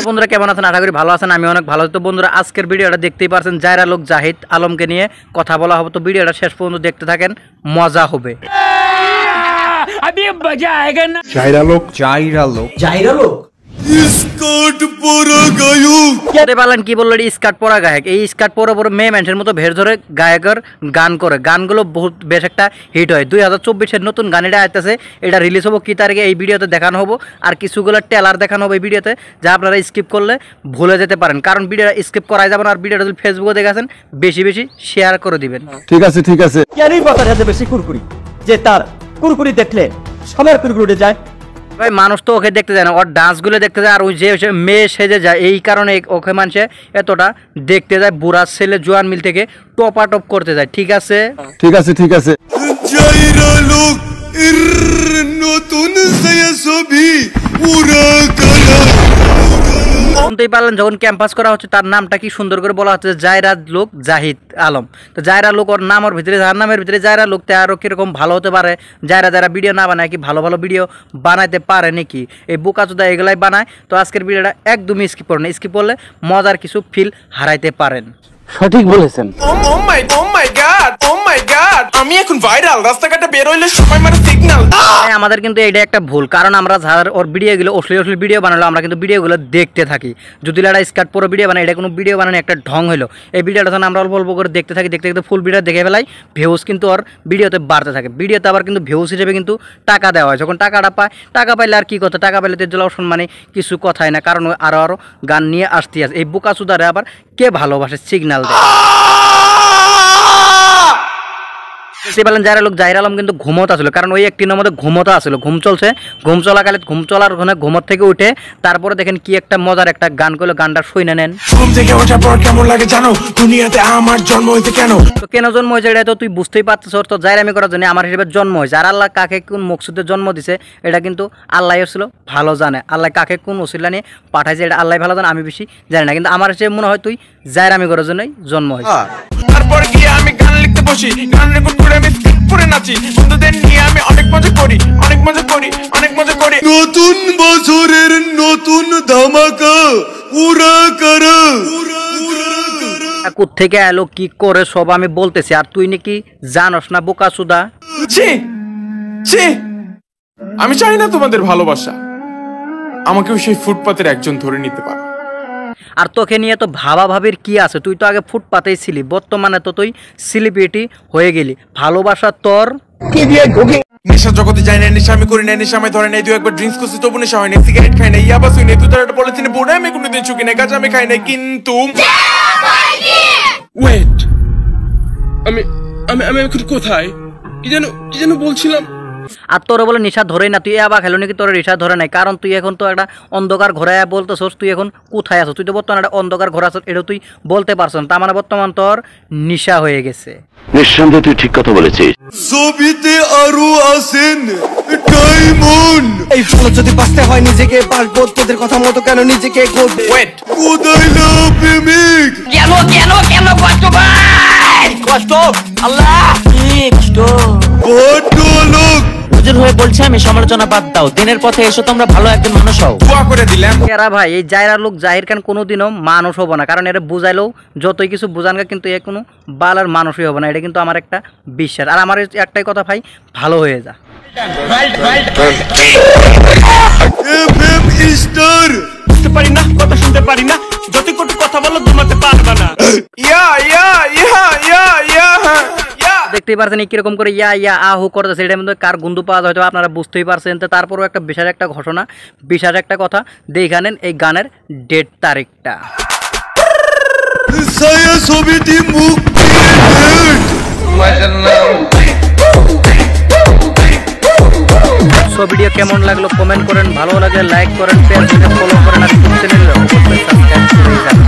বন্ধুরা কেমন আছেন? আশা করি ভালো আছেন। আমি অনেক ভালো আছি। তো বন্ধুরা আজকের ভিডিওটা দেখতেই পারছেন, জায়রা লোক জাহিদ আলমকে নিয়ে কথা বলা হবে। তো ভিডিওটা শেষ পর্যন্ত দেখতে থাকেন, মজা হবে। কি বললো? স্কার্ট পরা গায়ক। এই স্কার্ট পরে পরে মেয়ে মানুষের মতো ভেড় ধরে গায়কের গান করে। গানগুলো বহুত বেশ একটা হিট হয়। 2024-এর নতুন গান এটা আসতেছে। এটা রিলিজ হবো কি তারিখে এই ভিডিওতে দেখানো হবো। আর কিছুগুলো ট্রেলার দেখানো হবে এই ভিডিওতে, যা আপনারা স্কিপ করলে ভুলে যেতে পারেন। কারণ ভিডিওটা স্কিপ করাই যাবে না। আর ভিডিওটা যদি ফেসবুকে দেখেছেন বেশি বেশি শেয়ার করে দিবেন। ঠিক আছে ঠিক আছে। কেনই কথা যাতে বেশি কুরকুরি, যে তার কুরকুরি দেখলে সবার কুরকুরি উঠে যায়। ভাই মানুষ তো ওকে দেখতে যায় না, ওর ডান্সগুলো দেখতে যায়। আর ওই যে মেয়ে সেজে যায়, এই কারণে ওকে মানুষে এতটা দেখতে যায়। বুড়া ছেলে জোয়ান মিল থেকে টপাটপ করতে যায়। ঠিক আছে ঠিক আছে ঠিক আছে। শুনতেই পারলেন, যখন ক্যাম্পাস করা হচ্ছে তার নামটা কি সুন্দর করে বলা হচ্ছে, জায়রা লোক জাহিদ আলম। তো জায়রা লোক ওর নাম, ওর ভিতরে যার নামের ভিতরে জায়রা লোক, তে আরও কিরকম ভালো হতে পারে। যারা ভিডিও না বানায় কি ভালো ভালো ভিডিও বানাইতে পারে নাকি? এই বোকাচোদা এগুলাই বানায়। তো আজকের ভিডিওটা একদমই স্কিপ করুন। স্কিপ করলে মজার কিছু ফিল হারাইতে পারেন। সঠিক বলেছেন। আমি এখন ভাইরাল, রাস্তাঘাটে বের হইলে সবাই মারে সিগন্যাল। আমাদের কিন্তু এটা একটা ভুল, কারণ আমরা যারা ওর ভিডিওগুলো অশ্লীল ভিডিও বানালো, আমরা কিন্তু ভিডিওগুলো দেখতে থাকি। যদি একটা স্কার্ট পরে ভিডিও বানাই, এটা কোনো ভিডিও বানানো একটা ঢং হলো। এই ভিডিওটা যখন আমরা অল্প অল্প করে দেখতে থাকি, দেখতে দেখতে ফুল ভিডিও দেখে ফেলাই, ভিউজ কিন্তু ওর ভিডিওতে বাড়তে থাকে। ভিডিওতে আবার কিন্তু ভিউজ হিসেবে কিন্তু টাকা দেওয়া হয়। যখন টাকাটা পায়, টাকা পাইলে আর কি কথা, টাকা পাইলে তেজল অপশন মানে কিছু কথাই না। কারণ আরও গান নিয়ে আসতে আছে। এই বোকাচোদারে আবার কে ভালোবাসে সিগন্যাল দেয়। যারা লোক জাহির আলম কিন্তু ঘুমত আসলো, কারণ ওই একটিনের মধ্যে ঘুমতা আসলো, ঘুম চলছে। ঘুম চলাকালে ঘুম চলার ওখানে ঘুমত থেকে উঠে তারপরে দেখেন কি একটা মজার একটা গান করলো। গানটা শুনে নেন। ঘুম থেকে ওঠার পর কেমন লাগে জানো? দুনিয়াতে আমার জন্ম হইতে কেন? তো কেন জন্ম হয়েছে এটা তো তুই বুঝতেই পারছিস। তো জায়রামি করার জন্য আমার হিসেবে জন্ম হয়েছে। আর আল্লাহ কাকে কোন মকসুদে জন্ম দিছে এটা কিন্তু আল্লাহ ছিল ভালো জানে। আল্লাহ কাকে কোন ওসিলা নিয়ে পাঠাইছে এটা আল্লাহ ভালো জানে, আমি বেশি জানি না। কিন্তু আমার হিসেবে মনে হয় তুই জায়রামি করার জন্যই জন্ম হয়েছে। তারপর গিয়ে আমি গান লিখতে বসি, গান রেকর্ড করে আমি স্কিপ করে নাচি। বন্ধুদের নিয়ে আমি অনেক মজা করি, অনেক মজা করি, অনেক মজা করি। নতুন বছরের নতুন ধামাকা উড়া করা। কোত্থেকে এলো কি করে সব আমি বলতেছি, আর তুই নাকি জানোস না বোকাচোদা। ছি ছি, আমি চাই না তোমাদের ভালোবাসা। আমাকেও সেই ফুটপাতের একজন ধরে নিতে পারো। আর তোকে নিয়ে তো ভাবা ভাবির কি আছে? তুই তো আগে ফুটপাতেই ছিলি, বর্তমানে তো তুই সেলিব্রিটি হয়ে গেলি। ভালোবাসা তোর নেশা জগতে যাই না, নেশা আমি করি না, নেশা আমি ধরে নাই। তুই একবার ড্রিঙ্কস করছিস তবু নেশা হয় না, সিগারেট খাই না, ইয়াবা শুই নাই, তুই তার একটা পলিথিনে পড়ে আমি কোনোদিন চুকি নাই, গাঁজা আমি খাই নাই। কিন্তু ওয়েট, আমি আমি আমি এখন কোথায়? কি যেন বলছিলাম। আর তোর বলে নেশা ধরে না, তুই আবার খেলো নাকি তোর নেশা ধরে নাই? কারণ তুই এখন তো একটা অন্ধকার ঘরে বলতেছস তুই এখন কোথায় আছো। তুই তো বর্তমানে একটা অন্ধকার ঘরে আছো, এটা তুই বলতে পারছ না। তার মানে বর্তমান তোর নেশা হয়ে গেছে। নিঃসন্দেহে তুই ঠিক কথা বলেছিস। ছবিতে আরো আছেন ডায়মন্ড। এই ফলো যদি বাঁচতে হয় নিজেকে বাঁচবো, তোদের কথা মতো কেন নিজেকে গড়বো। ওয়েট, কোদাইলা প্রেমিক। কেন কষ্ট ভাই, কষ্ট আল্লাহ কষ্ট। বড় লোক হুজুর হয়ে বলছে আমি সমালোচনা বাদ দাও, দিনের পথে এসো তোমরা ভালো একজন মানুষ হও। দোয়া করে দিলাম। এরা ভাই এই জায়রা লোক জাহির খান কোনোদিনও মানুষ হবো না। কারণ এরা বুঝাইলেও যতই কিছু বুঝানগা কিন্তু এ কোনো বালার মানুষই হবে না। এটা কিন্তু আমার একটা বিশ্বাস। আর আমার একটাই কথা ভাই, ভালো হয়ে যা। FM star. বুঝতে পারি না, কথা শুনতে পারি না, যত কটু কথা বলো দমাতে পারবা না। ইয়া ইয়া ইয়া ইয়া ইয়া ইয়া। দেখতেই পারছেন কিরকম করে ইয়া ইয়া আহু করতেছে। এটার মধ্যে কার গন্ধ পাওয়া যায় হয়তো আপনারা বুঝতেই পারছেন। তো তারপরেও একটা বিশাল একটা ঘটনা, বিশাল একটা কথা দেখে নেন এই গানের ডেট তারিখটা। ছায়া ছবিটি মুক্তি ডেট। ভিডিও কেমন লাগলো কমেন্ট করেন, ভালো লাগলে লাইক করেন, পেজটাকে ফলো করেন, আর চ্যানেলে অবশ্যই সাবস্ক্রাইব করে যাবেন।